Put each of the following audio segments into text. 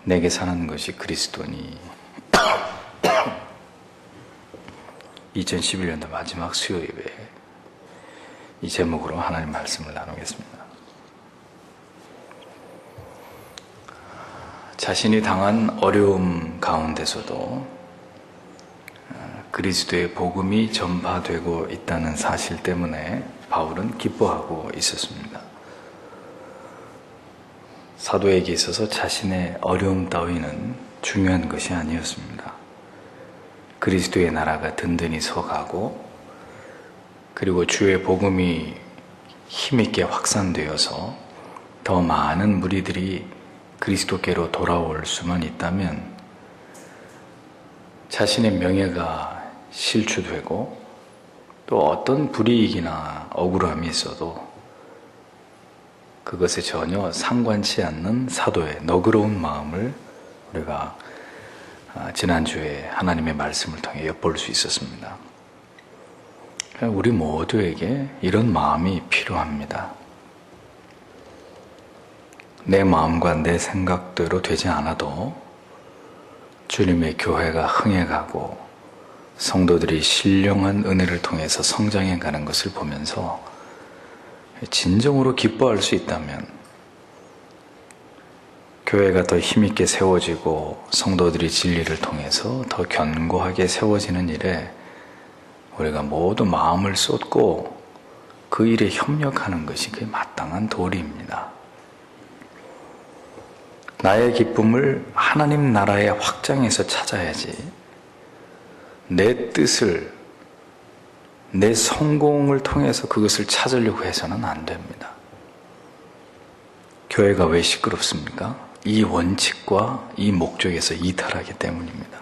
내게 사는 것이 그리스도니. 2011년도 마지막 수요 예배, 이 제목으로 하나님 말씀을 나누겠습니다. 자신이 당한 어려움 가운데서도 그리스도의 복음이 전파되고 있다는 사실 때문에 바울은 기뻐하고 있었습니다. 사도에게 있어서 자신의 어려움 따위는 중요한 것이 아니었습니다. 그리스도의 나라가 든든히 서가고, 그리고 주의 복음이 힘있게 확산되어서 더 많은 무리들이 그리스도께로 돌아올 수만 있다면 자신의 명예가 실추되고 또 어떤 불이익이나 억울함이 있어도 그것에 전혀 상관치 않는 사도의 너그러운 마음을 우리가 지난주에 하나님의 말씀을 통해 엿볼 수 있었습니다. 우리 모두에게 이런 마음이 필요합니다. 내 마음과 내 생각대로 되지 않아도 주님의 교회가 흥해가고 성도들이 신령한 은혜를 통해서 성장해가는 것을 보면서 진정으로 기뻐할 수 있다면, 교회가 더 힘있게 세워지고 성도들이 진리를 통해서 더 견고하게 세워지는 일에 우리가 모두 마음을 쏟고 그 일에 협력하는 것이 그게 마땅한 도리입니다. 나의 기쁨을 하나님 나라의 확장에서 찾아야지, 내 뜻을, 내 성공을 통해서 그것을 찾으려고 해서는 안 됩니다. 교회가 왜 시끄럽습니까? 이 원칙과 이 목적에서 이탈하기 때문입니다.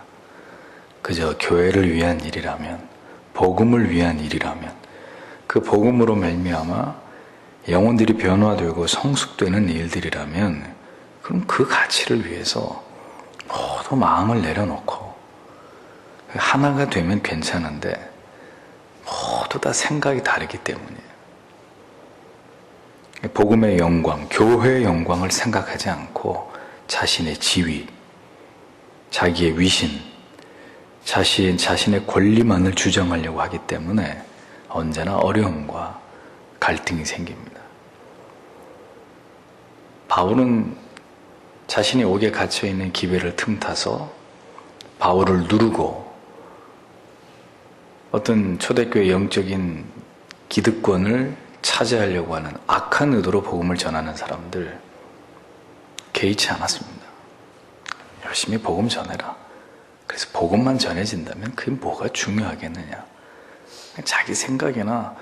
그저 교회를 위한 일이라면, 복음을 위한 일이라면, 그 복음으로 말미암아 영혼들이 변화되고 성숙되는 일들이라면, 그럼 그 가치를 위해서 모두 마음을 내려놓고 하나가 되면 괜찮은데 모두 다 생각이 다르기 때문이에요. 복음의 영광, 교회의 영광을 생각하지 않고 자신의 지위, 자기의 위신, 자신의 권리만을 주장하려고 하기 때문에 언제나 어려움과 갈등이 생깁니다. 바울은 자신이 옥에 갇혀있는 기회를 틈타서 바울을 누르고 어떤 초대교회 영적인 기득권을 차지하려고 하는 악한 의도로 복음을 전하는 사람들 개의치 않았습니다. 열심히 복음 전해라. 그래서 복음만 전해진다면 그게 뭐가 중요하겠느냐. 자기 생각이나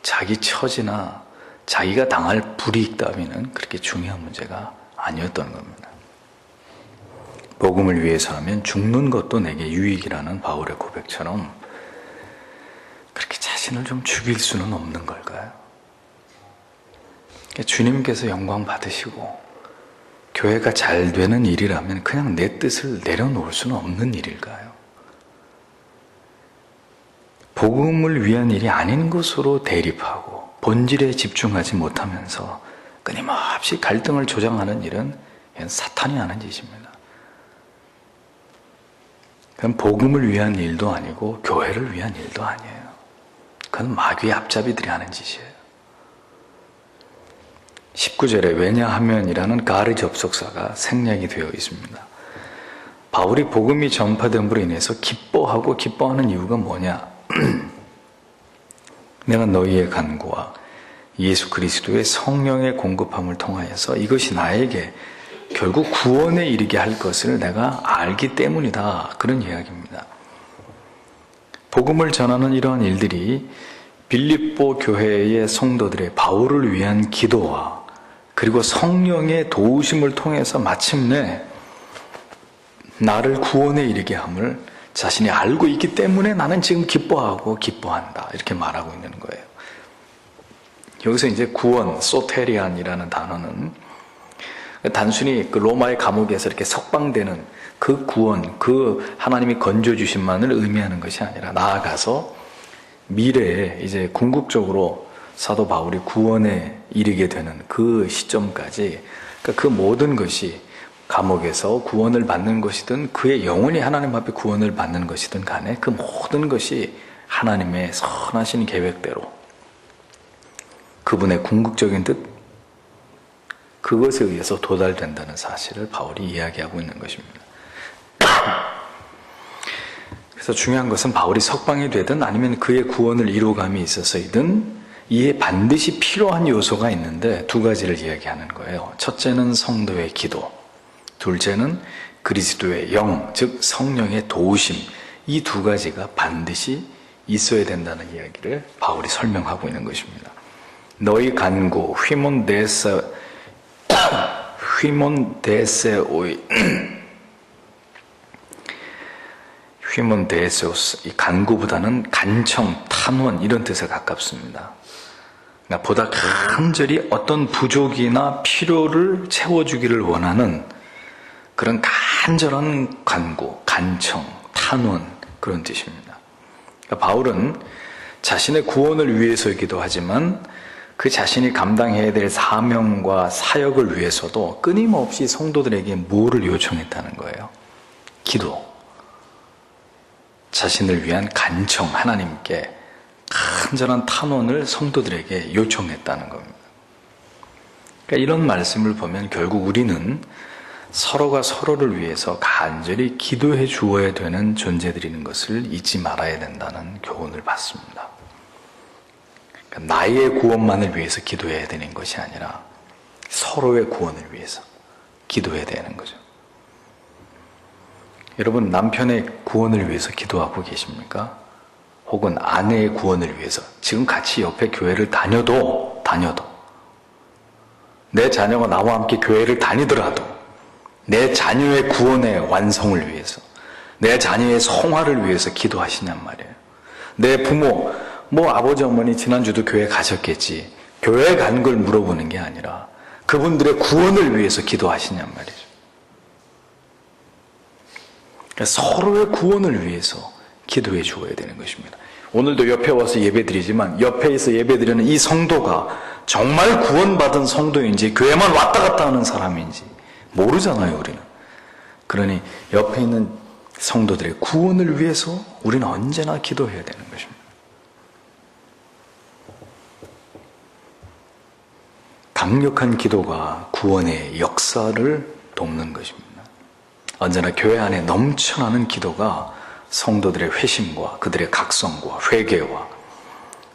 자기 처지나 자기가 당할 불이익 따위는 그렇게 중요한 문제가 아니었던 겁니다. 복음을 위해서라면 죽는 것도 내게 유익이라는 바울의 고백처럼 그렇게 자신을 좀 죽일 수는 없는 걸까요? 주님께서 영광 받으시고 교회가 잘 되는 일이라면 그냥 내 뜻을 내려놓을 수는 없는 일일까요? 복음을 위한 일이 아닌 것으로 대립하고 본질에 집중하지 못하면서 끊임없이 갈등을 조장하는 일은 사탄이 하는 짓입니다. 그건 복음을 위한 일도 아니고 교회를 위한 일도 아니에요. 그건 마귀의 앞잡이들이 하는 짓이에요. 19절에 왜냐하면이라는 가르 접속사가 생략이 되어 있습니다. 바울이 복음이 전파됨으로 인해서 기뻐하는 이유가 뭐냐? 내가 너희의 간구와 예수 그리스도의 성령의 공급함을 통하여서 이것이 나에게 결국 구원에 이르게 할 것을 내가 알기 때문이다. 그런 이야기입니다. 복음을 전하는 이러한 일들이 빌립보 교회의 성도들의 바울을 위한 기도와 그리고 성령의 도우심을 통해서 마침내 나를 구원에 이르게 함을 자신이 알고 있기 때문에 나는 지금 기뻐하고 기뻐한다. 이렇게 말하고 있는 거예요. 여기서 이제 구원, 소테리안이라는 단어는 단순히 그 로마의 감옥에서 이렇게 석방되는 그 구원, 그 하나님이 건져주신만을 의미하는 것이 아니라 나아가서 미래에 이제 궁극적으로 사도 바울이 구원에 이르게 되는 그 시점까지, 그러니까 그 모든 것이 감옥에서 구원을 받는 것이든 그의 영혼이 하나님 앞에 구원을 받는 것이든 간에 그 모든 것이 하나님의 선하신 계획대로 그분의 궁극적인 뜻, 그것에 의해서 도달된다는 사실을 바울이 이야기하고 있는 것입니다. 그래서 중요한 것은 바울이 석방이 되든 아니면 그의 구원을 이루감이 있어서이든 이에 반드시 필요한 요소가 있는데 두 가지를 이야기하는 거예요. 첫째는 성도의 기도, 둘째는 그리스도의 영, 즉 성령의 도우심. 이 두 가지가 반드시 있어야 된다는 이야기를 바울이 설명하고 있는 것입니다. 너희 간구 휘몬데세오스, 이 간구보다는 간청, 탄원 이런 뜻에 가깝습니다. 그러니까 보다 간절히 어떤 부족이나 필요를 채워주기를 원하는 그런 간절한 간구, 간청, 탄원 그런 뜻입니다. 그러니까 바울은 자신의 구원을 위해서이기도 하지만 그 자신이 감당해야 될 사명과 사역을 위해서도 끊임없이 성도들에게 뭐를 요청했다는 거예요? 기도. 자신을 위한 간청, 하나님께 간절한 탄원을 성도들에게 요청했다는 겁니다. 그러니까 이런 말씀을 보면 결국 우리는 서로가 서로를 위해서 간절히 기도해 주어야 되는 존재들인 것을 잊지 말아야 된다는 교훈을 받습니다. 그러니까 나의 구원만을 위해서 기도해야 되는 것이 아니라 서로의 구원을 위해서 기도해야 되는 거죠. 여러분, 남편의 구원을 위해서 기도하고 계십니까? 혹은 아내의 구원을 위해서 지금 같이 옆에 교회를 다녀도 내 자녀가 나와 함께 교회를 다니더라도 내 자녀의 구원의 완성을 위해서, 내 자녀의 성화를 위해서 기도하시냔 말이에요. 내 부모, 아버지 어머니 지난주도 교회 가셨겠지, 교회 간 걸 물어보는 게 아니라 그분들의 구원을 위해서 기도하시냔 말이죠. 그러니까 서로의 구원을 위해서 기도해 주어야 되는 것입니다. 오늘도 옆에 와서 예배드리지만 옆에서 예배드리는 이 성도가 정말 구원받은 성도인지 교회만 왔다 갔다 하는 사람인지 모르잖아요, 우리는. 그러니 옆에 있는 성도들의 구원을 위해서 우리는 언제나 기도해야 되는 것입니다. 강력한 기도가 구원의 역사를 돕는 것입니다. 언제나 교회 안에 넘쳐나는 기도가 성도들의 회심과 그들의 각성과 회개와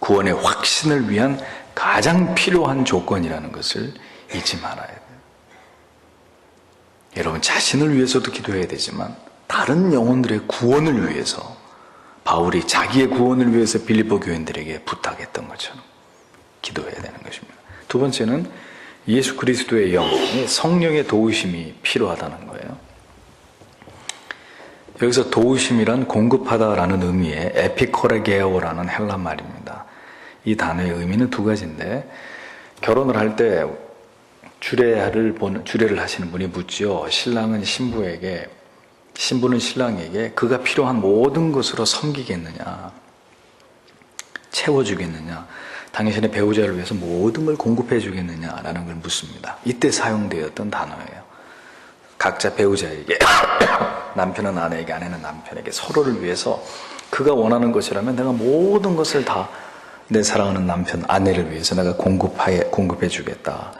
구원의 확신을 위한 가장 필요한 조건이라는 것을 잊지 말아야 돼요. 여러분, 자신을 위해서도 기도해야 되지만 다른 영혼들의 구원을 위해서 바울이 자기의 구원을 위해서 빌립보 교인들에게 부탁했던 것처럼 기도해야 되는 것입니다. 두 번째는 예수 그리스도의 영, 성령의 도우심이 필요하다는 거예요. 여기서 도우심이란 공급하다라는 의미의 에피코레게오라는 헬라 말입니다. 이 단어의 의미는 두 가지인데, 결혼을 할 때 주례를 하시는 분이 묻지요. 신랑은 신부에게, 신부는 신랑에게 그가 필요한 모든 것으로 섬기겠느냐, 채워주겠느냐, 당신의 배우자를 위해서 모든 걸 공급해 주겠느냐라는 걸 묻습니다. 이때 사용되었던 단어예요. 각자 배우자에게, 남편은 아내에게, 아내는 남편에게 서로를 위해서 그가 원하는 것이라면 내가 모든 것을 다 내 사랑하는 남편, 아내를 위해서 내가 공급해 주겠다.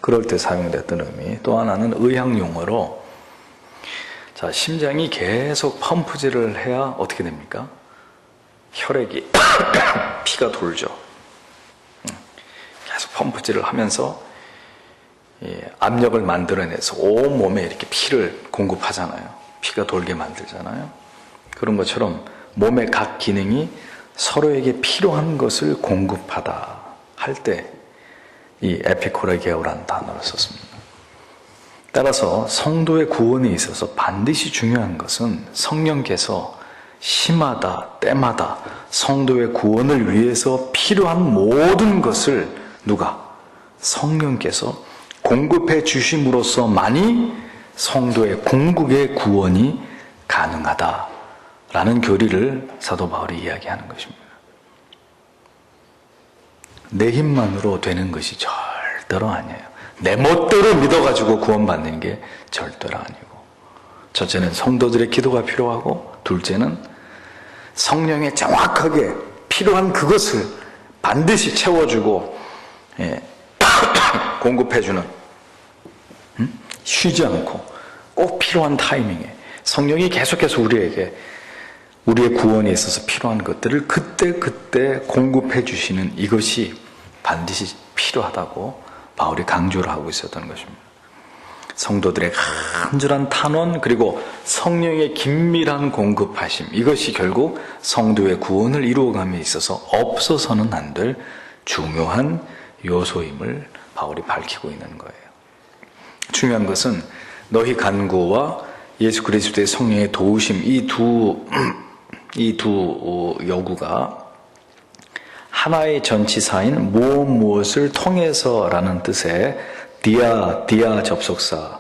그럴 때 사용됐던 의미. 또 하나는 의학 용어로, 자, 심장이 계속 펌프질을 해야 어떻게 됩니까? 혈액이 피가 돌죠. 계속 펌프질을 하면서 압력을 만들어내서 온 몸에 이렇게 피를 공급하잖아요. 피가 돌게 만들잖아요. 그런 것처럼 몸의 각 기능이 서로에게 필요한 것을 공급하다 할 때 이 에피코레게오라는 단어를 썼습니다. 따라서 성도의 구원에 있어서 반드시 중요한 것은 성령께서 시마다 때마다 성도의 구원을 위해서 필요한 모든 것을 누가? 성령께서 공급해 주심으로써만이 성도의 궁극의 구원이 가능하다라는 교리를 사도 바울이 이야기하는 것입니다. 내 힘만으로 되는 것이 절대로 아니에요. 내 멋대로 믿어가지고 구원받는 게 절대로 아니고, 첫째는 성도들의 기도가 필요하고, 둘째는 성령에 정확하게 필요한 그것을 반드시 채워주고 공급해주는, 쉬지 않고 꼭 필요한 타이밍에 성령이 계속해서 우리에게 우리의 구원에 있어서 필요한 것들을 그때 공급해 주시는 이것이 반드시 필요하다고 바울이 강조를 하고 있었던 것입니다. 성도들의 간절한 탄원, 그리고 성령의 긴밀한 공급하심, 이것이 결국 성도의 구원을 이루어감에 있어서 없어서는 안 될 중요한 요소임을 바울이 밝히고 있는 거예요. 중요한 것은 너희 간구와 예수 그리스도의 성령의 도우심, 이 두 요구가 하나의 전치사인 무엇을 통해서라는 뜻의 디아 접속사,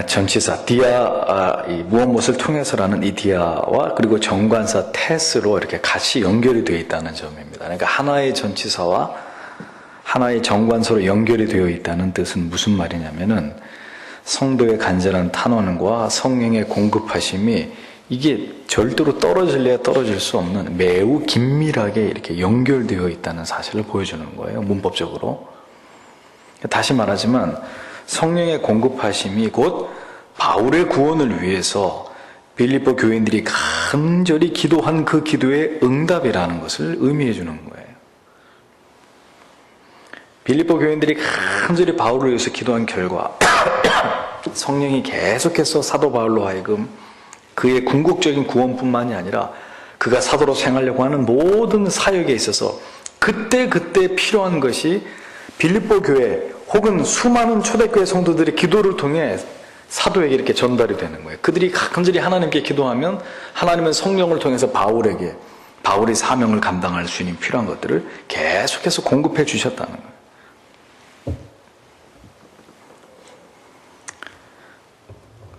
전치사 디아, 무엇을 통해서라는 이 디아와 그리고 정관사 테스로 이렇게 같이 연결이 되어 있다는 점입니다. 그러니까 하나의 전치사와 하나의 정관사로 연결이 되어 있다는 뜻은 무슨 말이냐면은, 성도의 간절한 탄원과 성령의 공급하심이 이게 절대로 떨어질래야 떨어질 수 없는 매우 긴밀하게 이렇게 연결되어 있다는 사실을 보여주는 거예요, 문법적으로. 다시 말하지만 성령의 공급하심이 곧 바울의 구원을 위해서 빌립보 교인들이 간절히 기도한 그 기도의 응답이라는 것을 의미해 주는 거예요. 빌립보 교인들이 간절히 바울을 위해서 기도한 결과 성령이 계속해서 사도 바울로 하여금 그의 궁극적인 구원뿐만이 아니라 그가 사도로 생활하려고 하는 모든 사역에 있어서 그때 필요한 것이 빌립보 교회 혹은 수많은 초대교회 성도들의 기도를 통해 사도에게 이렇게 전달이 되는 거예요. 그들이 간절히 하나님께 기도하면 하나님은 성령을 통해서 바울에게 바울의 사명을 감당할 수 있는 필요한 것들을 계속해서 공급해 주셨다는 거예요.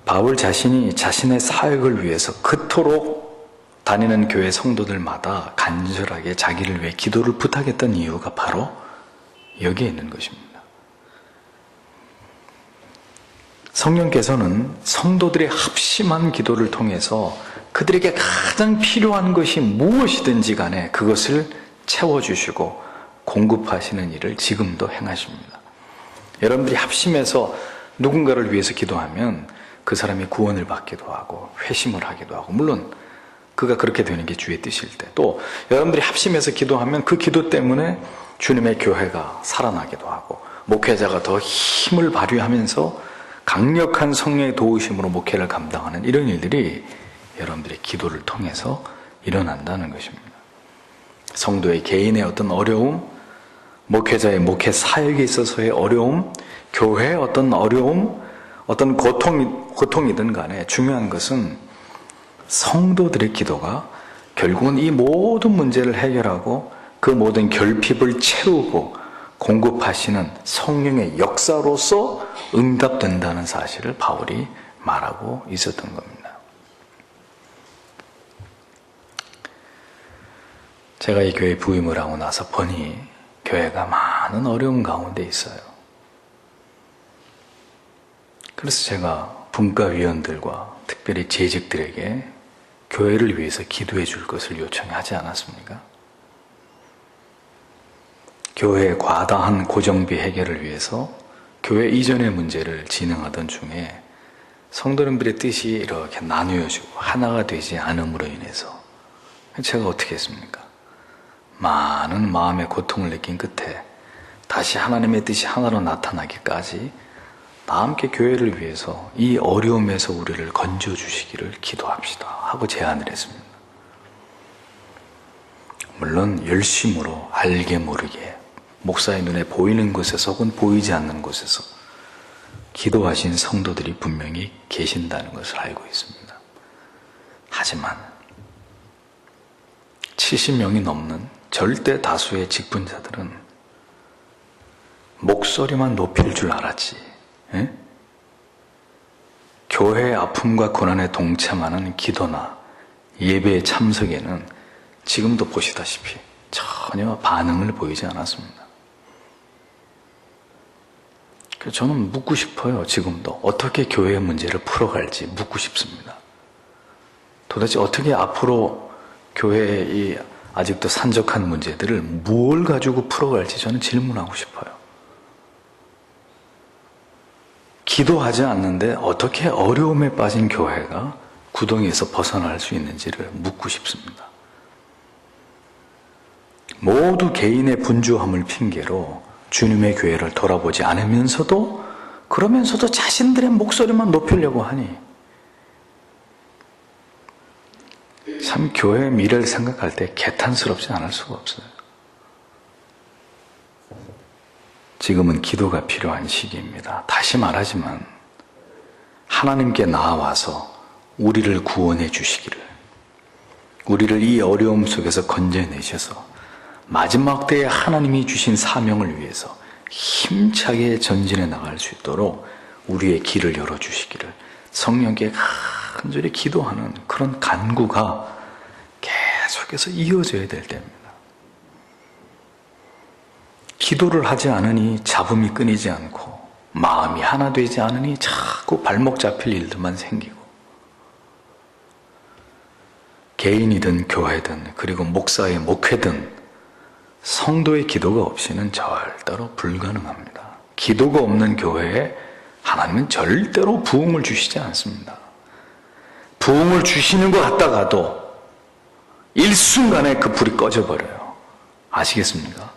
바울 자신이 자신의 사역을 위해서 그토록 다니는 교회 성도들마다 간절하게 자기를 위해 기도를 부탁했던 이유가 바로 여기에 있는 것입니다. 성령께서는 성도들의 합심한 기도를 통해서 그들에게 가장 필요한 것이 무엇이든지 간에 그것을 채워주시고 공급하시는 일을 지금도 행하십니다. 여러분들이 합심해서 누군가를 위해서 기도하면 그 사람이 구원을 받기도 하고 회심을 하기도 하고, 물론 그가 그렇게 되는 게 주의 뜻일 때, 또 여러분들이 합심해서 기도하면 그 기도 때문에 주님의 교회가 살아나기도 하고 목회자가 더 힘을 발휘하면서 강력한 성령의 도우심으로 목회를 감당하는 이런 일들이 여러분들의 기도를 통해서 일어난다는 것입니다. 성도의 개인의 어떤 어려움, 목회자의 목회 사역에 있어서의 어려움, 교회의 어떤 어려움, 어떤 고통이든 간에 중요한 것은 성도들의 기도가 결국은 이 모든 문제를 해결하고 그 모든 결핍을 채우고 공급하시는 성령의 역사로서 응답된다는 사실을 바울이 말하고 있었던 겁니다. 제가 이 교회 부임을 하고 나서 보니 교회가 많은 어려움 가운데 있어요. 그래서 제가 분과위원들과 특별히 재직들에게 교회를 위해서 기도해 줄 것을 요청하지 않았습니까? 교회의 과다한 고정비 해결을 위해서 교회 이전의 문제를 진행하던 중에 성도님들의 뜻이 이렇게 나누어지고 하나가 되지 않음으로 인해서 제가 어떻게 했습니까? 많은 마음의 고통을 느낀 끝에 다시 하나님의 뜻이 하나로 나타나기까지 다 함께 교회를 위해서 이 어려움에서 우리를 건져주시기를 기도합시다 하고 제안을 했습니다. 물론 열심으로 알게 모르게 목사의 눈에 보이는 곳에서 혹은 보이지 않는 곳에서 기도하신 성도들이 분명히 계신다는 것을 알고 있습니다. 하지만 70명이 넘는 절대 다수의 직분자들은 목소리만 높일 줄 알았지, 교회의 아픔과 고난에 동참하는 기도나 예배의 참석에는 지금도 보시다시피 전혀 반응을 보이지 않았습니다. 저는 묻고 싶어요. 지금도 어떻게 교회의 문제를 풀어갈지 묻고 싶습니다. 도대체 어떻게 앞으로 교회의 이 아직도 산적한 문제들을 뭘 가지고 풀어갈지 저는 질문하고 싶어요. 기도하지 않는데 어떻게 어려움에 빠진 교회가 구덩이에서 벗어날 수 있는지를 묻고 싶습니다. 모두 개인의 분주함을 핑계로 주님의 교회를 돌아보지 않으면서도, 그러면서도 자신들의 목소리만 높이려고 하니 참 교회의 미래를 생각할 때 개탄스럽지 않을 수가 없어요. 지금은 기도가 필요한 시기입니다. 다시 말하지만 하나님께 나아와서 우리를 구원해 주시기를, 우리를 이 어려움 속에서 건져내셔서 마지막 때에 하나님이 주신 사명을 위해서 힘차게 전진해 나갈 수 있도록 우리의 길을 열어주시기를 성령께 간절히 기도하는 그런 간구가 계속해서 이어져야 될 때입니다. 기도를 하지 않으니 잡음이 끊이지 않고 마음이 하나 되지 않으니 자꾸 발목 잡힐 일들만 생기고, 개인이든 교회든 그리고 목사의 목회든 성도의 기도가 없이는 절대로 불가능합니다. 기도가 없는 교회에 하나님은 절대로 부흥을 주시지 않습니다. 부흥을 주시는 것 같다가도 일순간에 그 불이 꺼져버려요. 아시겠습니까?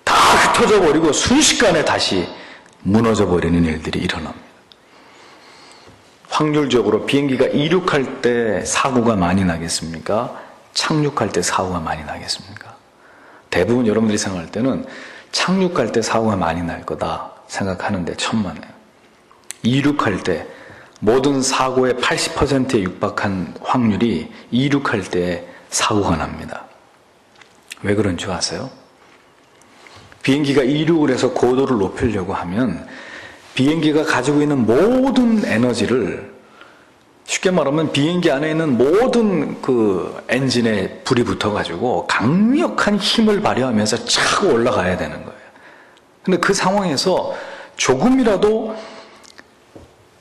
다 흩어져버리고 순식간에 다시 무너져버리는 일들이 일어납니다. 확률적으로 비행기가 이륙할 때 사고가 많이 나겠습니까? 착륙할 때 사고가 많이 나겠습니까? 대부분 여러분들이 생각할 때는 착륙할 때 사고가 많이 날 거다 생각하는데 천만에요. 이륙할 때 모든 사고의 80%에 육박한 확률이 이륙할 때 사고가 납니다. 왜 그런 줄 아세요? 비행기가 이륙을 해서 고도를 높이려고 하면 비행기가 가지고 있는 모든 에너지를, 쉽게 말하면 비행기 안에 있는 모든 그 엔진에 불이 붙어가지고 강력한 힘을 발휘하면서 차고 올라가야 되는 거예요. 근데 그 상황에서 조금이라도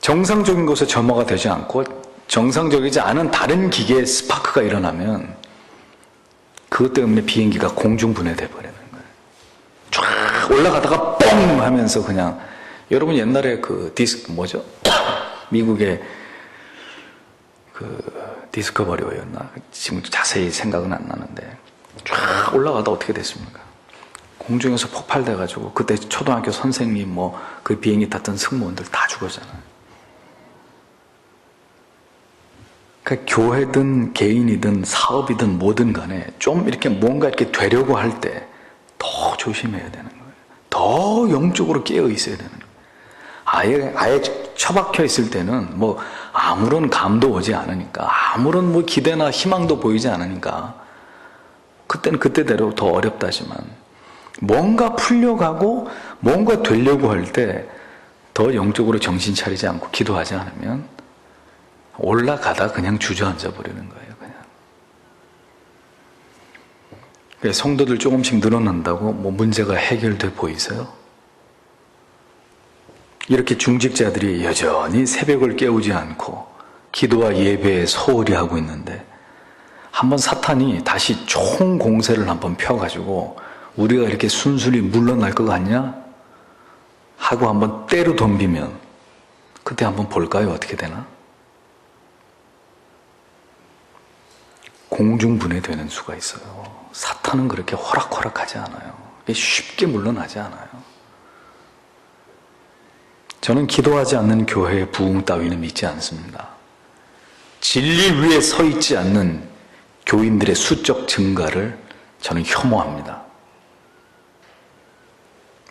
정상적인 곳에 점화가 되지 않고 정상적이지 않은 다른 기계의 스파크가 일어나면 그것 때문에 비행기가 공중분해돼 버리는 거예요. 쫙 올라가다가 뻥 하면서 그냥, 여러분 옛날에 그 뭐죠? 미국의 그 디스커버리였나? 지금 자세히 생각은 안 나는데 쫙 올라가다 어떻게 됐습니까? 공중에서 폭발돼가지고 그때 초등학교 선생님 뭐 그 비행기 탔던 승무원들 다 죽었잖아요. 그러니까 교회든 개인이든 사업이든 뭐든 간에 좀 이렇게 뭔가 이렇게 되려고 할 때 더 조심해야 되는 거예요. 더 영적으로 깨어 있어야 되는 거예요. 아예 처박혀 있을 때는 뭐 아무런 감도 오지 않으니까, 아무런 뭐 기대나 희망도 보이지 않으니까 그때는 그때대로 더 어렵다지만, 뭔가 풀려가고 뭔가 되려고 할 때 더 영적으로 정신 차리지 않고 기도하지 않으면 올라가다 그냥 주저앉아 버리는 거예요. 그냥 성도들 조금씩 늘어난다고 뭐 문제가 해결돼 보이세요? 이렇게 중직자들이 여전히 새벽을 깨우지 않고 기도와 예배에 소홀히 하고 있는데, 한번 사탄이 다시 총공세를 한번 펴가지고 우리가 이렇게 순순히 물러날 것 같냐? 하고 한번 때로 덤비면 그때 한번 볼까요? 어떻게 되나? 공중분해되는 수가 있어요. 사탄은 그렇게 호락호락하지 않아요. 쉽게 물러나지 않아요. 저는 기도하지 않는 교회의 부흥 따위는 믿지 않습니다. 진리 위에 서 있지 않는 교인들의 수적 증가를 저는 혐오합니다.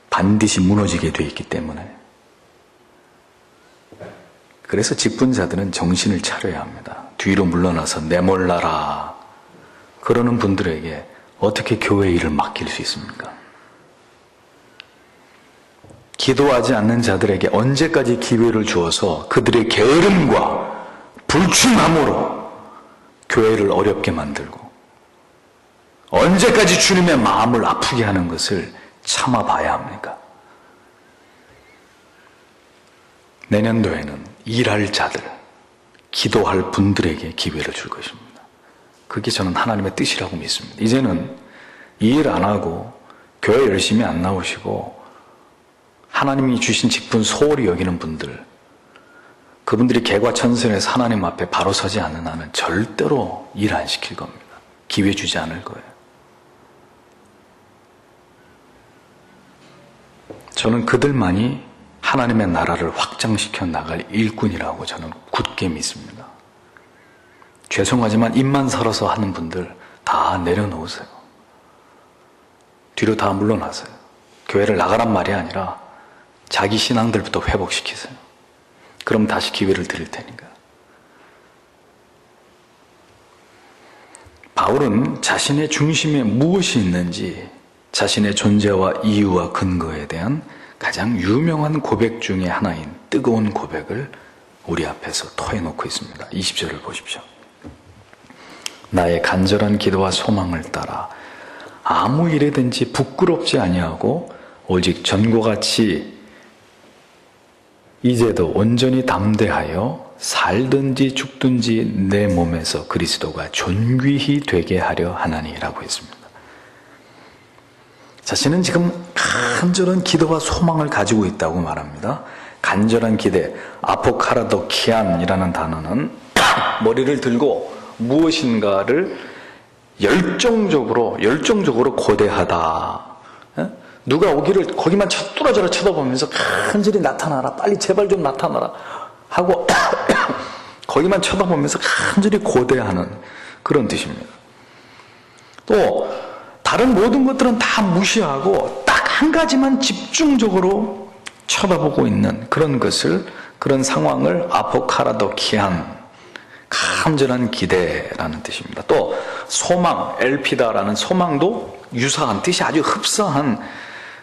반드시 무너지게 돼 있기 때문에. 그래서 직분자들은 정신을 차려야 합니다. 뒤로 물러나서 내몰라라 그러는 분들에게 어떻게 교회 일을 맡길 수 있습니까? 기도하지 않는 자들에게 언제까지 기회를 주어서 그들의 게으름과 불충함으로 교회를 어렵게 만들고, 언제까지 주님의 마음을 아프게 하는 것을 참아봐야 합니까? 내년도에는 일할 자들, 기도할 분들에게 기회를 줄 것입니다. 그게 저는 하나님의 뜻이라고 믿습니다. 이제는 일 안 하고 교회 열심히 안 나오시고 하나님이 주신 직분 소홀히 여기는 분들, 그분들이 개과천선해서 하나님 앞에 바로 서지 않는 한은 절대로 일 안 시킬 겁니다. 기회 주지 않을 거예요. 저는 그들만이 하나님의 나라를 확장시켜 나갈 일꾼이라고 저는 굳게 믿습니다. 죄송하지만 입만 살아서 하는 분들 다 내려놓으세요. 뒤로 다 물러나세요. 교회를 나가란 말이 아니라 자기 신앙들부터 회복시키세요. 그럼 다시 기회를 드릴 테니까. 바울은 자신의 중심에 무엇이 있는지 자신의 존재와 이유와 근거에 대한 가장 유명한 고백 중에 하나인 뜨거운 고백을 우리 앞에서 토해놓고 있습니다. 20절을 보십시오. 나의 간절한 기도와 소망을 따라 아무 일에든지 부끄럽지 아니하고 오직 전과 같이 이제도 온전히 담대하여 살든지 죽든지 내 몸에서 그리스도가 존귀히 되게 하려 하나니라고 했습니다. 자신은 지금 간절한 기도와 소망을 가지고 있다고 말합니다. 간절한 기대, 아포카라도키안이라는 단어는 머리를 들고 무엇인가를 열정적으로 고대하다. 누가 오기를 거기만 뚫어져라 쳐다보면서 간절히 나타나라, 빨리 제발 좀 나타나라 하고 거기만 쳐다보면서 간절히 고대하는 그런 뜻입니다. 또 다른 모든 것들은 다 무시하고 딱 한 가지만 집중적으로 쳐다보고 있는 그런 상황을 아포카라도키안, 간절한 기대라는 뜻입니다. 또 소망, 엘피다라는 소망도 유사한 뜻이 아주 흡사한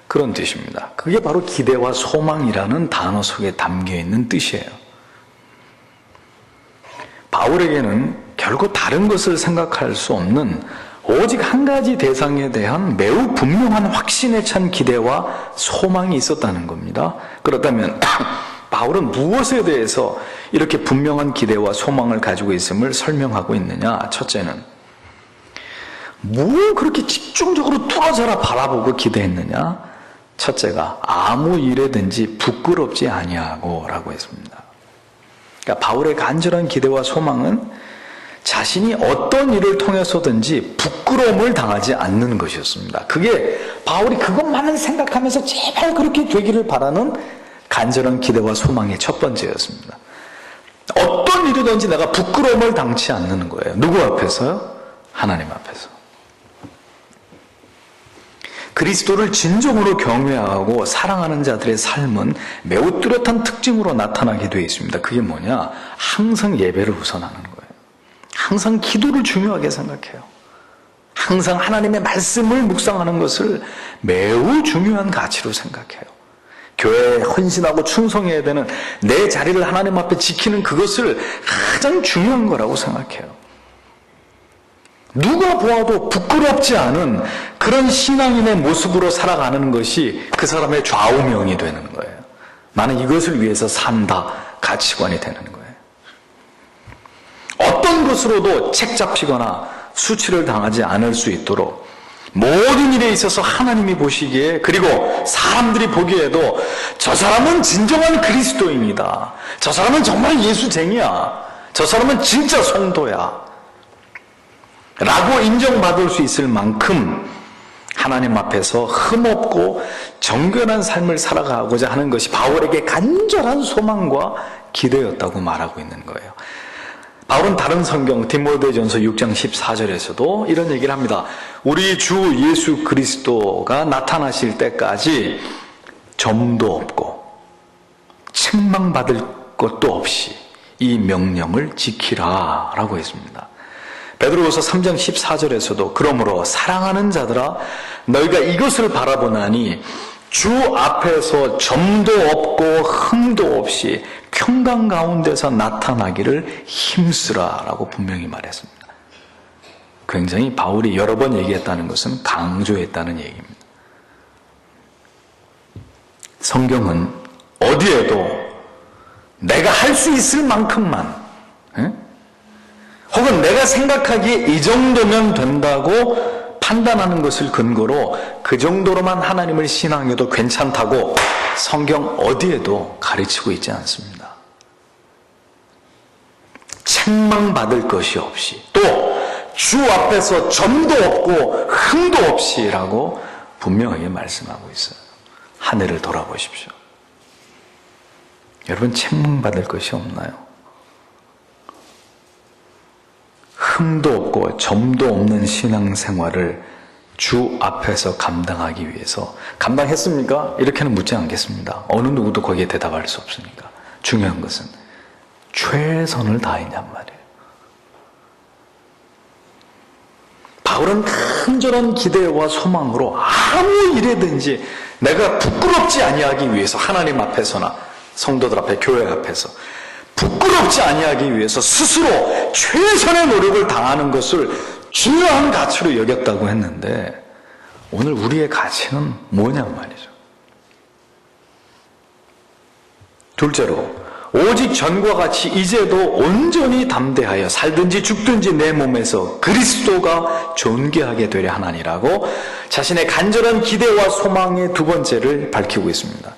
그런 뜻입니다. 그게 바로 기대와 소망이라는 단어 속에 담겨 있는 뜻이에요. 바울에게는 결코 다른 것을 생각할 수 없는 오직 한 가지 대상에 대한 매우 분명한 확신에 찬 기대와 소망이 있었다는 겁니다. 그렇다면 바울은 무엇에 대해서 이렇게 분명한 기대와 소망을 가지고 있음을 설명하고 있느냐? 첫째는 뭘 그렇게 집중적으로 뚫어져라 바라보고 기대했느냐? 첫째가 아무 일에든지 부끄럽지 아니하고 라고 했습니다. 그러니까 바울의 간절한 기대와 소망은 자신이 어떤 일을 통해서든지 부끄러움을 당하지 않는 것이었습니다. 그게 바울이 그것만을 생각하면서 제발 그렇게 되기를 바라는 간절한 기대와 소망의 첫 번째였습니다. 어떤 일이든지 내가 부끄러움을 당치 않는 거예요. 누구 앞에서요? 하나님 앞에서. 그리스도를 진정으로 경외하고 사랑하는 자들의 삶은 매우 뚜렷한 특징으로 나타나게 되어 있습니다. 그게 뭐냐? 항상 예배를 우선하는 거예요. 항상 기도를 중요하게 생각해요. 항상 하나님의 말씀을 묵상하는 것을 매우 중요한 가치로 생각해요. 교회에 헌신하고 충성해야 되는 내 자리를 하나님 앞에 지키는 그것을 가장 중요한 거라고 생각해요. 누가 보아도 부끄럽지 않은 그런 신앙인의 모습으로 살아가는 것이 그 사람의 좌우명이 되는 거예요. 나는 이것을 위해서 산다. 가치관이 되는 거예요. 어떤 것으로도 책 잡히거나 수치를 당하지 않을 수 있도록 모든 일에 있어서 하나님이 보시기에, 그리고 사람들이 보기에도 저 사람은 진정한 그리스도인이다, 저 사람은 정말 예수쟁이야, 저 사람은 진짜 성도야 라고 인정받을 수 있을 만큼 하나님 앞에서 흠없고 정결한 삶을 살아가고자 하는 것이 바울에게 간절한 소망과 기대였다고 말하고 있는 거예요. 바울은 다른 성경 디모데전서 6장 14절에서도 이런 얘기를 합니다. 우리 주 예수 그리스도가 나타나실 때까지 점도 없고 책망받을 것도 없이 이 명령을 지키라 라고 했습니다. 베드로후서 3장 14절에서도 그러므로 사랑하는 자들아 너희가 이것을 바라보나니 주 앞에서 점도 없고 흠도 없이 평강 가운데서 나타나기를 힘쓰라 라고 분명히 말했습니다. 굉장히 바울이 여러 번 얘기했다는 것은 강조했다는 얘기입니다. 성경은 어디에도 할 수 있을 만큼만, 혹은 내가 생각하기에 이 정도면 된다고 판단하는 것을 근거로 그 정도로만 하나님을 신앙해도 괜찮다고 성경 어디에도 가르치고 있지 않습니다. 책망받을 것이 없이, 또 주 앞에서 점도 없고 흠도 없이라고 분명하게 말씀하고 있어요. 하늘을 돌아보십시오. 여러분, 책망받을 것이 없나요? 흠도 없고 점도 없는 신앙생활을 주 앞에서 감당하기 위해서, 감당했습니까? 이렇게는 묻지 않겠습니다. 어느 누구도 거기에 대답할 수 없으니까. 중요한 것은 최선을 다했냔 말이에요. 바울은 간절한 기대와 소망으로 아무 일에든지 내가 부끄럽지 아니하기 위해서 하나님 앞에서나 성도들 앞에, 교회 앞에서 부끄럽지 아니하기 위해서 스스로 최선의 노력을 다하는 것을 중요한 가치로 여겼다고 했는데, 오늘 우리의 가치는 뭐냔 말이죠. 둘째로, 오직 전과 같이 이제도 온전히 담대하여 살든지 죽든지 내 몸에서 그리스도가 존귀하게 되려 하나니라고 자신의 간절한 기대와 소망의 두 번째를 밝히고 있습니다.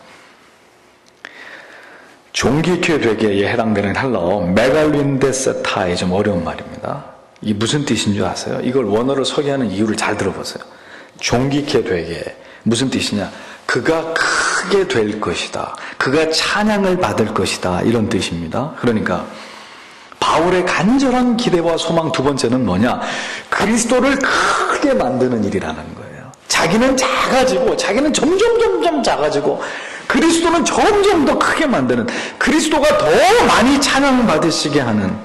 존귀케 되게에 해당되는 헬라어 메갈린데세타의 좀 어려운 말입니다. 이 무슨 뜻인 줄 아세요? 이걸 원어로 소개하는 이유를 잘 들어보세요. 존귀케 되게 무슨 뜻이냐? 그가 크게 될 것이다. 그가 찬양을 받을 것이다. 이런 뜻입니다. 그러니까 바울의 간절한 기대와 소망 두 번째는 뭐냐? 그리스도를 크게 만드는 일이라는 거예요. 자기는 작아지고, 자기는 점점 작아지고, 그리스도는 점점 더 크게 만드는, 그리스도가 더 많이 찬양받으시게 하는,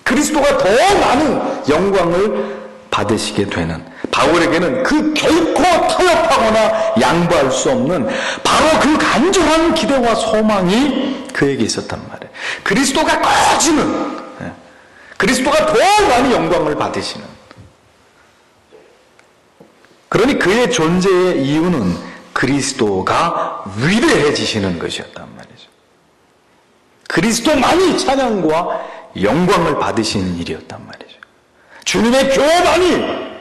그리스도가 더 많은 영광을 받으시게 되는, 바울에게는 그 결코 타협하거나 양보할 수 없는 바로 그 간절한 기대와 소망이 그에게 있었단 말이에요. 그리스도가 커지는, 그리스도가 더 많이 영광을 받으시는, 그러니 그의 존재의 이유는 그리스도가 위대해지시는 것이었단 말이죠. 그리스도만이 찬양과 영광을 받으시는 일이었단 말이죠. 주님의 교회만이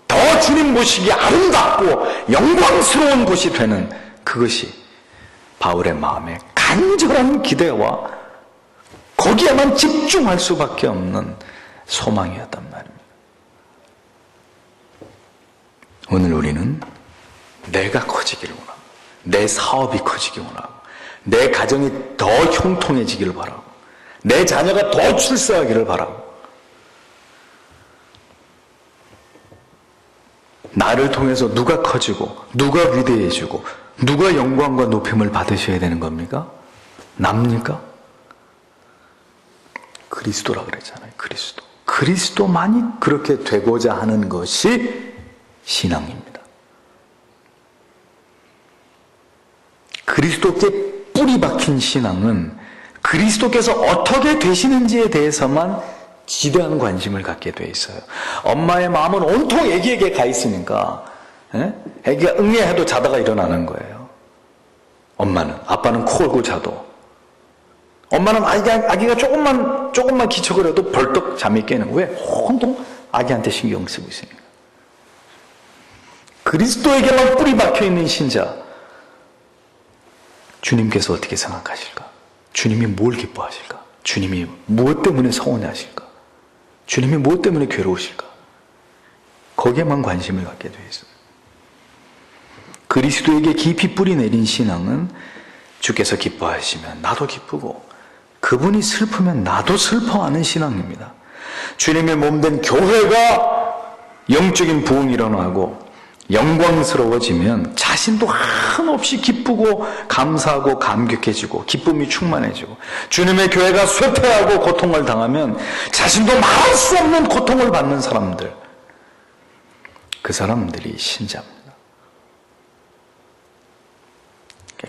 더 주님 모시기 아름답고 영광스러운 곳이 되는, 그것이 바울의 마음에 간절한 기대와 거기에만 집중할 수밖에 없는 소망이었단 말입니다. 오늘 우리는 내가 커지기를 원하고, 내 사업이 커지기를 원하고, 내 가정이 더 형통해지기를 바라고, 내 자녀가 더 출세하기를 바라고, 나를 통해서 누가 커지고, 누가 위대해지고, 누가 영광과 높임을 받으셔야 되는 겁니까? 납니까? 그리스도라 그랬잖아요. 그리스도. 그리스도만이 그렇게 되고자 하는 것이 신앙입니다. 그리스도께 뿌리 박힌 신앙은 그리스도께서 어떻게 되시는지에 대해서만 지대한 관심을 갖게 돼 있어요. 엄마의 마음은 온통 아기에게 가 있으니까, 아기가 응애해도 자다가 일어나는 거예요. 엄마는, 아빠는 코 골고 자도, 엄마는 아기가 조금만 기척거려도 벌떡 잠이 깨는 거예요. 왜? 온통 아기한테 신경 쓰고 있으니까. 그리스도에게만 뿌리 박혀 있는 신자, 주님께서 어떻게 생각하실까? 주님이 뭘 기뻐하실까? 주님이 무엇 때문에 서운해하실까? 주님이 무엇 때문에 괴로우실까? 거기에만 관심을 갖게 되어 있어요. 그리스도에게 깊이 뿌리 내린 신앙은 주께서 기뻐하시면 나도 기쁘고, 그분이 슬프면 나도 슬퍼하는 신앙입니다. 주님의 몸된 교회가 영적인 부흥이 일어나고 영광스러워지면 자신도 한없이 기쁘고 감사하고 감격해지고 기쁨이 충만해지고, 주님의 교회가 쇠퇴하고 고통을 당하면 자신도 말할 수 없는 고통을 받는 사람들, 그 사람들이 신자입니다.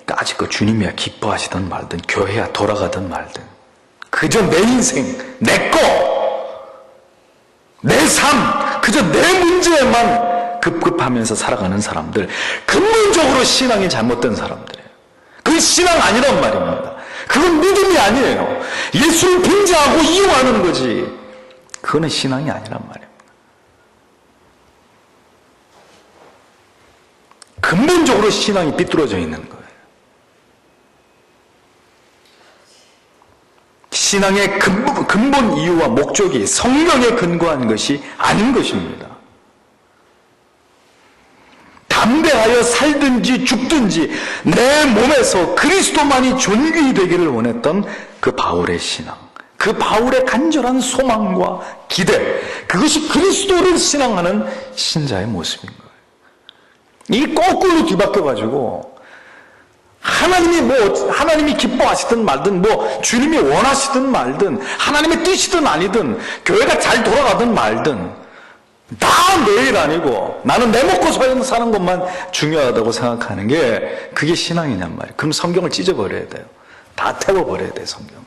까짓거 주님이야 기뻐하시든 말든, 교회야 돌아가든 말든, 그저 내 인생, 내 거, 내 삶, 그저 내 문제에만 급급하면서 살아가는 사람들, 근본적으로 신앙이 잘못된 사람들이에요. 그게 신앙 아니란 말입니다. 그건 믿음이 아니에요. 예수를 빙자하고 이용하는 거지. 그거는 신앙이 아니란 말이에요. 근본적으로 신앙이 삐뚤어져 있는 거예요. 신앙의 근본 이유와 목적이 성경에 근거한 것이 아닌 것입니다. 담대하여 살든지 죽든지 내 몸에서 그리스도만이 존귀 되기를 원했던 그 바울의 신앙, 그 바울의 간절한 소망과 기대, 그것이 그리스도를 신앙하는 신자의 모습인 거예요. 이 거꾸로 뒤바뀌어가지고 하나님이 기뻐하시든 말든, 주님이 원하시든 말든, 하나님의 뜻이든 아니든, 교회가 잘 돌아가든 말든, 다 내 일 아니고, 나는 내 먹고 사는 것만 중요하다고 생각하는 게, 그게 신앙이냔 말이에요. 그럼 성경을 찢어버려야 돼요. 다 태워버려야 돼요, 성경.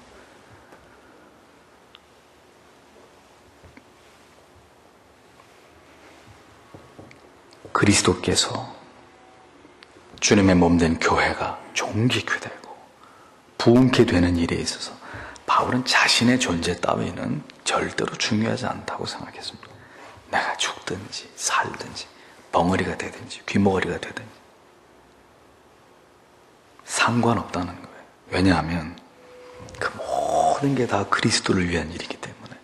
그리스도께서 주님의 몸된 교회가 존귀케 되고 부흥케 되는 일에 있어서 바울은 자신의 존재 따위는 절대로 중요하지 않다고 생각했습니다. 내가 죽든지 살든지 벙어리가 되든지 귀머거리가 되든지 상관없다는 거예요. 왜냐하면 그 모든 게 다 그리스도를 위한 일이기 때문에,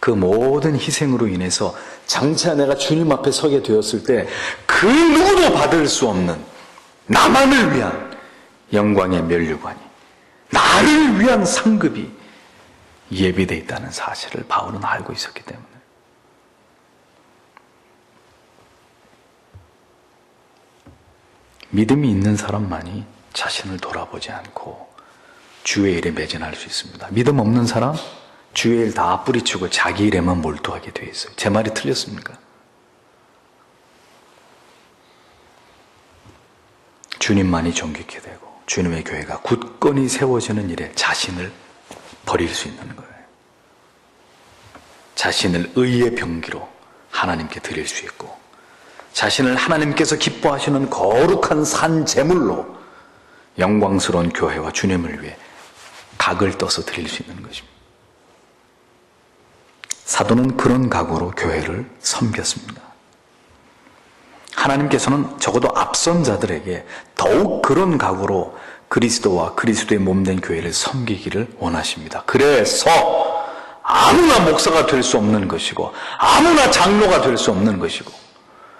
그 모든 희생으로 인해서 장차 내가 주님 앞에 서게 되었을 때 그 누구도 받을 수 없는 나만을 위한 영광의 면류관이, 나를 위한 상급이 예비되어 있다는 사실을 바울은 알고 있었기 때문에, 믿음이 있는 사람만이 자신을 돌아보지 않고 주의 일에 매진할 수 있습니다. 믿음 없는 사람, 주의 일 다 뿌리치고 자기 일에만 몰두하게 되어 있어요. 제 말이 틀렸습니까? 주님만이 존귀케 되고 주님의 교회가 굳건히 세워지는 일에 자신을 버릴 수 있는 거예요. 자신을 의의 병기로 하나님께 드릴 수 있고, 자신을 하나님께서 기뻐하시는 거룩한 산 제물로 영광스러운 교회와 주님을 위해 각을 떠서 드릴 수 있는 것입니다. 사도는 그런 각오로 교회를 섬겼습니다. 하나님께서는 적어도 앞선 자들에게 더욱 그런 각오로 그리스도와 그리스도의 몸된 교회를 섬기기를 원하십니다. 그래서 아무나 목사가 될 수 없는 것이고, 아무나 장로가 될 수 없는 것이고,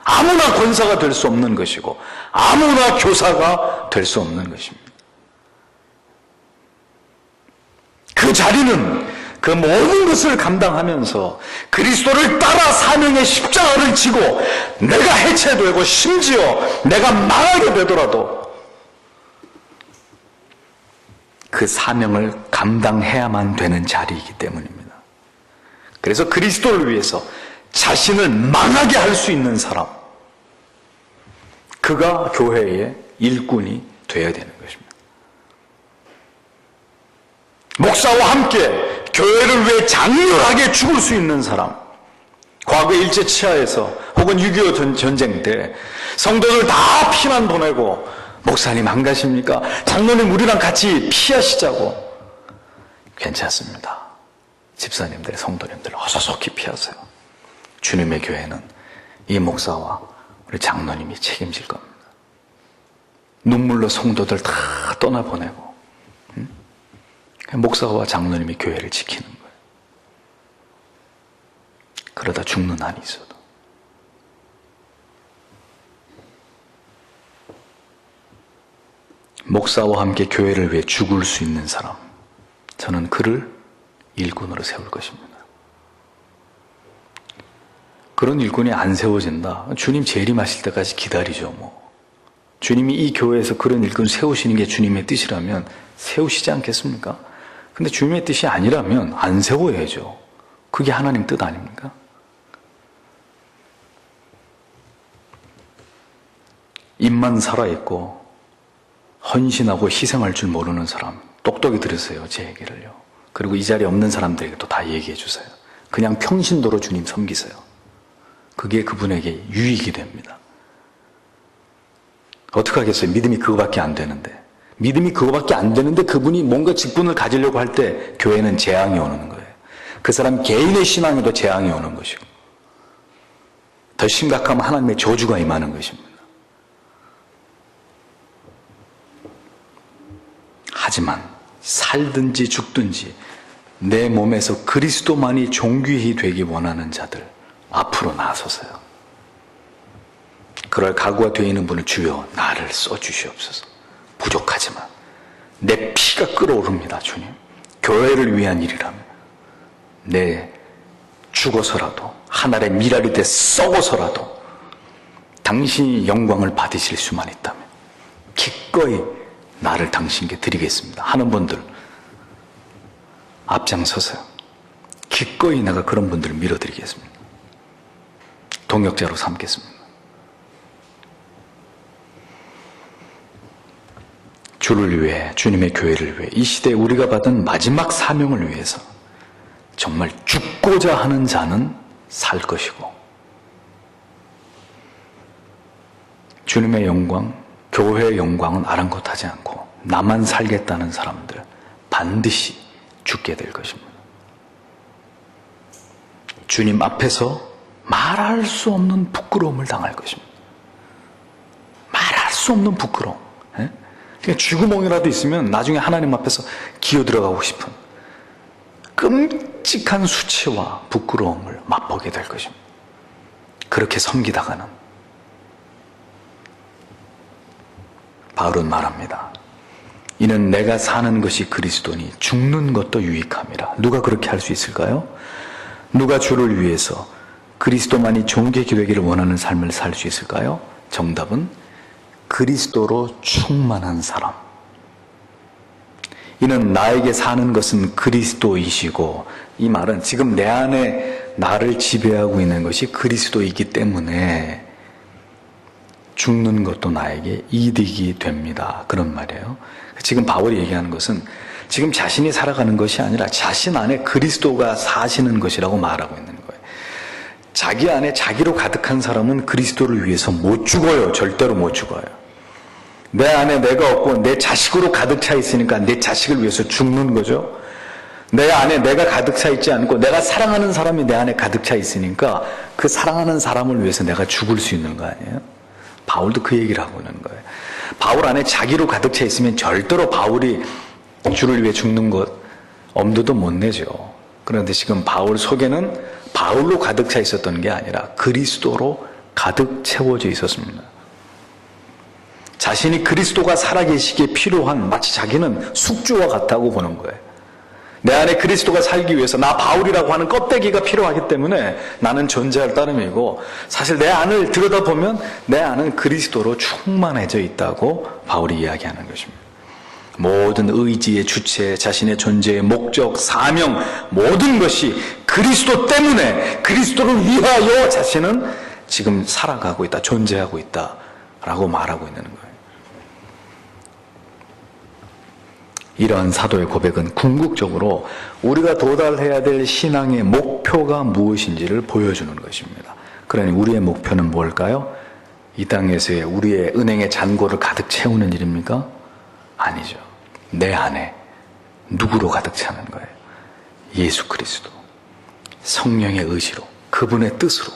아무나 권사가 될 수 없는 것이고, 아무나 교사가 될 수 없는 것입니다. 그 자리는 그 모든 것을 감당하면서 그리스도를 따라 사명의 십자가를 지고 내가 해체되고 심지어 내가 망하게 되더라도 그 사명을 감당해야만 되는 자리이기 때문입니다. 그래서 그리스도를 위해서 자신을 망하게 할 수 있는 사람, 그가 교회의 일꾼이 되어야 되는 것입니다. 목사와 함께 교회를 위해 장렬하게 죽을 수 있는 사람, 과거 일제치하에서 혹은 6.25 전쟁 때 성도들 다 피난 보내고, 목사님 안 가십니까? 장로님 우리랑 같이 피하시자고. 괜찮습니다. 집사님들, 성도님들 어서 속히 피하세요. 주님의 교회는 이 목사와 우리 장로님이 책임질 겁니다. 눈물로 성도들 다 떠나보내고, 목사와 장로님이 교회를 지키는 거예요. 그러다 죽는 한이 있어도. 목사와 함께 교회를 위해 죽을 수 있는 사람, 저는 그를 일꾼으로 세울 것입니다. 그런 일꾼이 안 세워진다, 주님 재림하실 때까지 기다리죠. 주님이 이 교회에서 그런 일꾼 세우시는 게 주님의 뜻이라면 세우시지 않겠습니까? 근데 주님의 뜻이 아니라면 안 세워야죠. 그게 하나님 뜻 아닙니까? 입만 살아있고 헌신하고 희생할 줄 모르는 사람, 똑똑히 들으세요, 제 얘기를요. 그리고 이 자리에 없는 사람들에게도 다 얘기해 주세요. 그냥 평신도로 주님 섬기세요. 그게 그분에게 유익이 됩니다. 어떻게 하겠어요? 믿음이 그거밖에 안 되는데. 믿음이 그거밖에 안 되는데 그분이 뭔가 직분을 가지려고 할 때 교회는 재앙이 오는 거예요. 그 사람 개인의 신앙에도 재앙이 오는 것이고, 더 심각하면 하나님의 저주가 임하는 것입니다. 하지만 살든지 죽든지 내 몸에서 그리스도만이 존귀히 되기 원하는 자들 앞으로 나서서요. 그럴 각오가 되어 있는 분을 주여 나를 써주시옵소서. 부족하지만 내 피가 끓어오릅니다. 주님, 교회를 위한 일이라면 내 죽어서라도 하늘의 미랄이 돼 썩어서라도 당신이 영광을 받으실 수만 있다면 기꺼이 나를 당신께 드리겠습니다 하는 분들 앞장서서요. 기꺼이 내가 그런 분들을 밀어드리겠습니다. 동역자로 삼겠습니다. 주를 위해, 주님의 교회를 위해, 이 시대에 우리가 받은 마지막 사명을 위해서 정말 죽고자 하는 자는 살 것이고, 주님의 영광, 교회의 영광은 아랑곳하지 않고 나만 살겠다는 사람들 반드시 죽게 될 것입니다. 주님 앞에서 말할 수 없는 부끄러움을 당할 것입니다. 말할 수 없는 부끄러움. 그러니까 쥐구멍이라도 있으면 나중에 하나님 앞에서 기어들어가고 싶은 끔찍한 수치와 부끄러움을 맛보게 될 것입니다. 그렇게 섬기다가는 바울은 말합니다. 이는 내가 사는 것이 그리스도니 죽는 것도 유익함이라. 누가 그렇게 할 수 있을까요? 누가 주를 위해서 그리스도만이 존귀히 되기를 원하는 삶을 살 수 있을까요? 정답은 그리스도로 충만한 사람. 이는 나에게 사는 것은 그리스도이시고, 이 말은 지금 내 안에 나를 지배하고 있는 것이 그리스도이기 때문에 죽는 것도 나에게 이득이 됩니다. 그런 말이에요. 지금 바울이 얘기하는 것은 지금 자신이 살아가는 것이 아니라 자신 안에 그리스도가 사시는 것이라고 말하고 있는 거예요. 자기 안에 자기로 가득한 사람은 그리스도를 위해서 못 죽어요. 절대로 못 죽어요. 내 안에 내가 없고 내 자식으로 가득 차 있으니까 내 자식을 위해서 죽는 거죠. 내 안에 내가 가득 차 있지 않고 내가 사랑하는 사람이 내 안에 가득 차 있으니까 그 사랑하는 사람을 위해서 내가 죽을 수 있는 거 아니에요? 바울도 그 얘기를 하고 있는 거예요. 바울 안에 자기로 가득 차 있으면 절대로 바울이 주를 위해 죽는 것 엄두도 못 내죠. 그런데 지금 바울 속에는 바울로 가득 차 있었던 게 아니라 그리스도로 가득 채워져 있었습니다. 자신이 그리스도가 살아계시기에 필요한, 마치 자기는 숙주와 같다고 보는 거예요. 내 안에 그리스도가 살기 위해서 나 바울이라고 하는 껍데기가 필요하기 때문에 나는 존재할 따름이고, 사실 내 안을 들여다보면 내 안은 그리스도로 충만해져 있다고 바울이 이야기하는 것입니다. 모든 의지의 주체, 자신의 존재의 목적, 사명, 모든 것이 그리스도 때문에, 그리스도를 위하여 자신은 지금 살아가고 있다, 존재하고 있다라고 말하고 있는 거예요. 이러한 사도의 고백은 궁극적으로 우리가 도달해야 될 신앙의 목표가 무엇인지를 보여주는 것입니다. 그러니 우리의 목표는 뭘까요? 이 땅에서의 우리의 은행의 잔고를 가득 채우는 일입니까? 아니죠. 내 안에 누구로 가득 차는 거예요? 예수 그리스도, 성령의 의지로, 그분의 뜻으로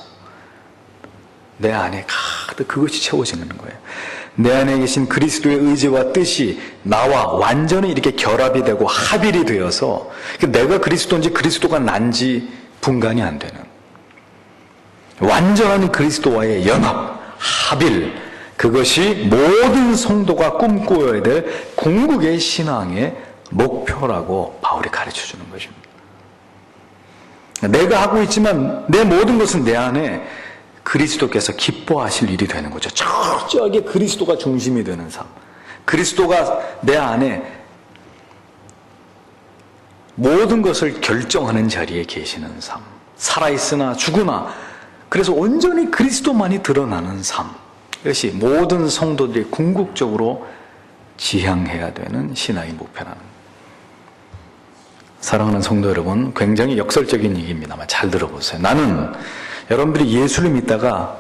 내 안에 가득 그것이 채워지는 거예요. 내 안에 계신 그리스도의 의지와 뜻이 나와 완전히 이렇게 결합이 되고 합일이 되어서 내가 그리스도인지 그리스도가 난지 분간이 안 되는 완전한 그리스도와의 연합, 합일, 그것이 모든 성도가 꿈꾸어야 될 궁극의 신앙의 목표라고 바울이 가르쳐주는 것입니다. 내가 하고 있지만 내 모든 것은 내 안에 그리스도께서 기뻐하실 일이 되는 거죠. 철저하게 그리스도가 중심이 되는 삶. 그리스도가 내 안에 모든 것을 결정하는 자리에 계시는 삶. 살아있으나 죽으나 그래서 온전히 그리스도만이 드러나는 삶. 이것이 모든 성도들이 궁극적으로 지향해야 되는 신앙의 목표라는 거예요. 사랑하는 성도 여러분, 굉장히 역설적인 얘기입니다만 잘 들어보세요. 나는 여러분들이 예수를 믿다가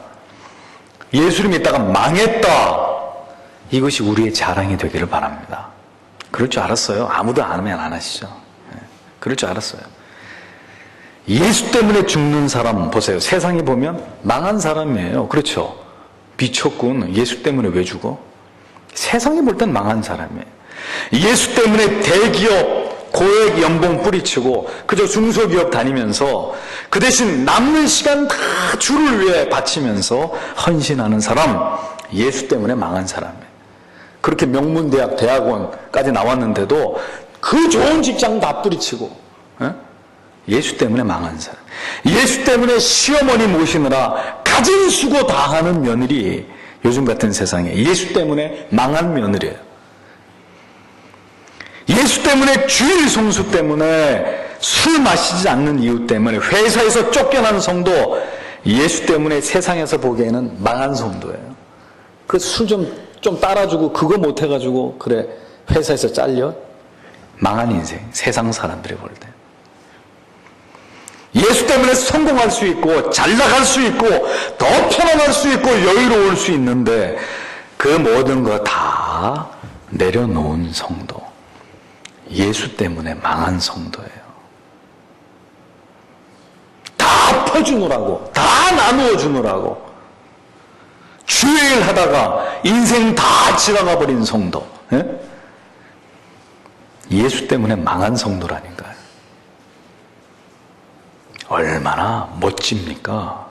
망했다, 이것이 우리의 자랑이 되기를 바랍니다. 그럴 줄 알았어요. 아무도 안 하면 안 하시죠. 그럴 줄 알았어요. 예수 때문에 죽는 사람 보세요. 세상에 보면 망한 사람이에요. 그렇죠? 미쳤군. 예수 때문에 왜 죽어? 세상에 볼 땐 망한 사람이에요. 예수 때문에 대기업 고액 연봉 뿌리치고 그저 중소기업 다니면서 그 대신 남는 시간 다 주를 위해 바치면서 헌신하는 사람, 예수 때문에 망한 사람이에요. 그렇게 명문대학, 대학원까지 나왔는데도 그 좋은 직장 다 뿌리치고 예수 때문에 망한 사람, 예수 때문에 시어머니 모시느라 가진 수고 다 하는 며느리, 요즘 같은 세상에 예수 때문에 망한 며느리예요. 예수 때문에 주일 성수 때문에 술 마시지 않는 이유 때문에 회사에서 쫓겨난 성도, 예수 때문에 세상에서 보기에는 망한 성도예요. 그 술 좀 따라주고 그거 못해가지고 그래 회사에서 잘려? 망한 인생, 세상 사람들이 볼 때. 예수 때문에 성공할 수 있고 잘 나갈 수 있고 더 편안할 수 있고 여유로울 수 있는데 그 모든 거 다 내려놓은 성도, 예수 때문에 망한 성도예요. 다 퍼주느라고, 다 나누어 주느라고 주일 하다가 인생 다 지나가 버린 성도, 예수 때문에 망한 성도라니까요. 얼마나 멋집니까?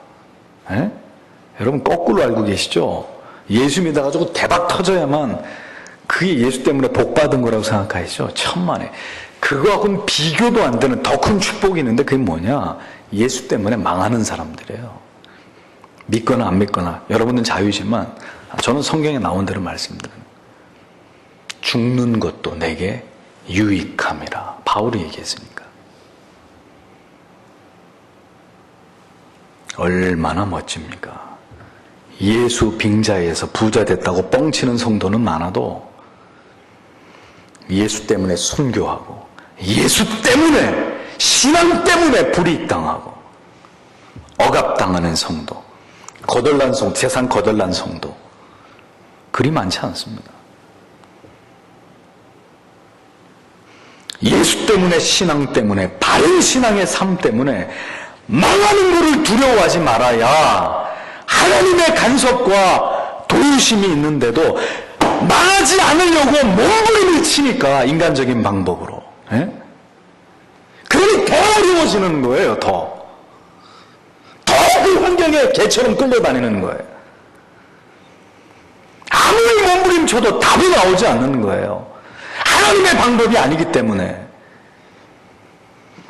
여러분 거꾸로 알고 계시죠? 예수 믿어가지고 대박 터져야만 그게 예수 때문에 복 받은 거라고 생각하시죠? 천만에. 그거하고는 비교도 안 되는 더 큰 축복이 있는데 그게 뭐냐? 예수 때문에 망하는 사람들이에요. 믿거나 안 믿거나 여러분은 자유지만 저는 성경에 나온 대로 말씀드립니다. 죽는 것도 내게 유익함이라 바울이 얘기했으니까. 얼마나 멋집니까? 예수 빙자에서 부자 됐다고 뻥치는 성도는 많아도 예수 때문에 순교하고 예수 때문에 신앙 때문에 불이익당하고 억압당하는 성도, 거덜난 성도, 세상 거덜난 성도 그리 많지 않습니다. 예수 때문에, 신앙 때문에, 바른 신앙의 삶 때문에 망하는 것을 두려워하지 말아야 하나님의 간섭과 도우심이 있는데도 망하지 않으려고 몸부림을 치니까 인간적인 방법으로. 그러니 더 어려워지는 거예요. 더 그 환경에 개처럼 끌려다니는 거예요. 아무리 몸부림 쳐도 답이 나오지 않는 거예요. 하나님의 방법이 아니기 때문에.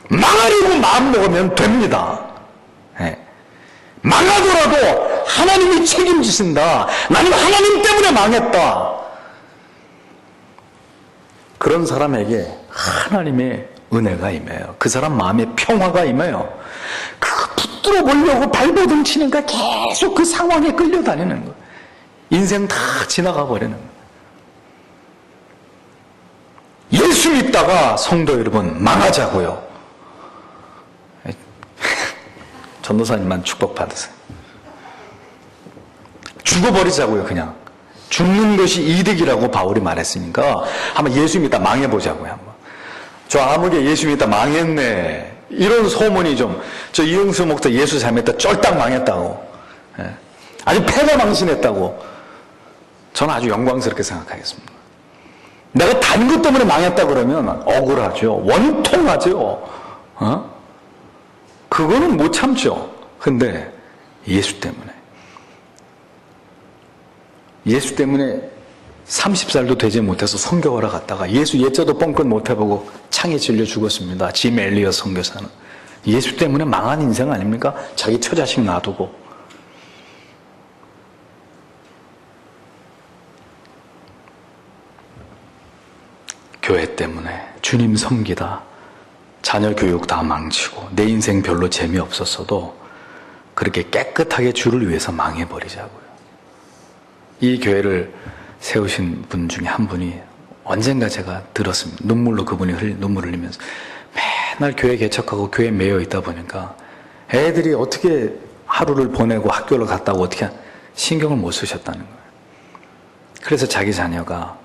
망하려고 마음먹으면 됩니다. 망하더라도 하나님이 책임지신다. 나는 하나님 때문에 망했다. 그런 사람에게 하나님의 은혜가 임해요. 그 사람 마음에 평화가 임해요. 그거 붙들어 보려고 발버둥 치니까 계속 그 상황에 끌려다니는 거예요. 인생 다 지나가 버리는 거예요. 예수 믿다가 성도 여러분 망하자고요. 전도사님만 축복받으세요. 죽어버리자고요. 그냥 죽는 것이 이득이라고 바울이 말했으니까 한번 예수 믿다 망해보자고요. 한번. 저 아무개 예수 믿다 망했네 이런 소문이 좀, 저 이용수 목사 예수 잘 믿다 쫄딱 망했다고, 아주 패배망신했다고 저는 아주 영광스럽게 생각하겠습니다. 내가 단 것 때문에 망했다 그러면 억울하죠. 원통하죠. 그거는 못 참죠. 근데 예수 때문에 30살도 되지 못해서 선교하러 갔다가 예수 예자도 뻥끗 못해보고 창에 질려 죽었습니다. 짐 엘리엇 선교사는. 예수 때문에 망한 인생 아닙니까? 자기 처자식 놔두고. 교회 때문에 주님 섬기다 자녀 교육 다 망치고 내 인생 별로 재미없었어도 그렇게 깨끗하게 주를 위해서 망해버리자고요. 이 교회를 세우신 분 중에 한 분이 언젠가 제가 들었습니다. 눈물로 그분이 눈물 흘리면서 맨날 교회 개척하고 교회에 매여 있다 보니까 애들이 어떻게 하루를 보내고 학교를 갔다고 어떻게 신경을 못 쓰셨다는 거예요. 그래서 자기 자녀가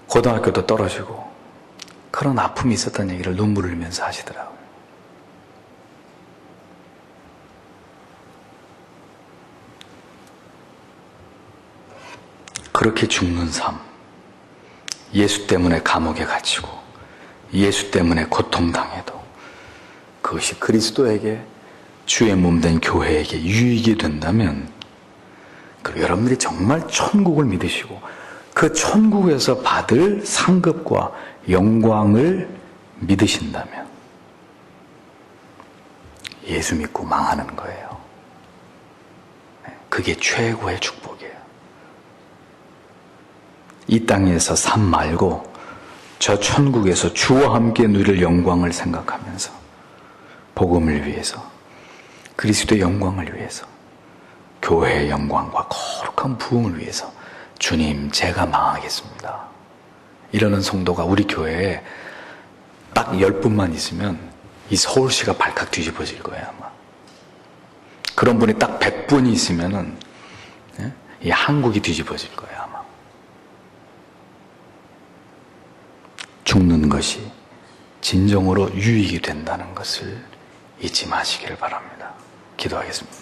고등학교도 떨어지고 그런 아픔이 있었던 얘기를 눈물을 흘리면서 하시더라고요. 그렇게 죽는 삶, 예수 때문에 감옥에 갇히고 예수 때문에 고통당해도 그것이 그리스도에게, 주의 몸된 교회에게 유익이 된다면, 그리고 여러분들이 정말 천국을 믿으시고 그 천국에서 받을 상급과 영광을 믿으신다면 예수 믿고 망하는 거예요. 그게 최고의 축복이에요. 이 땅에서 삶 말고 저 천국에서 주와 함께 누릴 영광을 생각하면서 복음을 위해서, 그리스도의 영광을 위해서, 교회의 영광과 거룩한 부흥을 위해서 주님, 제가 망하겠습니다, 이러는 성도가 우리 교회에 딱 10분만 있으면 이 서울시가 발칵 뒤집어질 거예요, 아마. 그런 분이 딱 100분이 있으면은 이 한국이 뒤집어질 거예요, 아마. 죽는 것이 진정으로 유익이 된다는 것을 잊지 마시기를 바랍니다. 기도하겠습니다.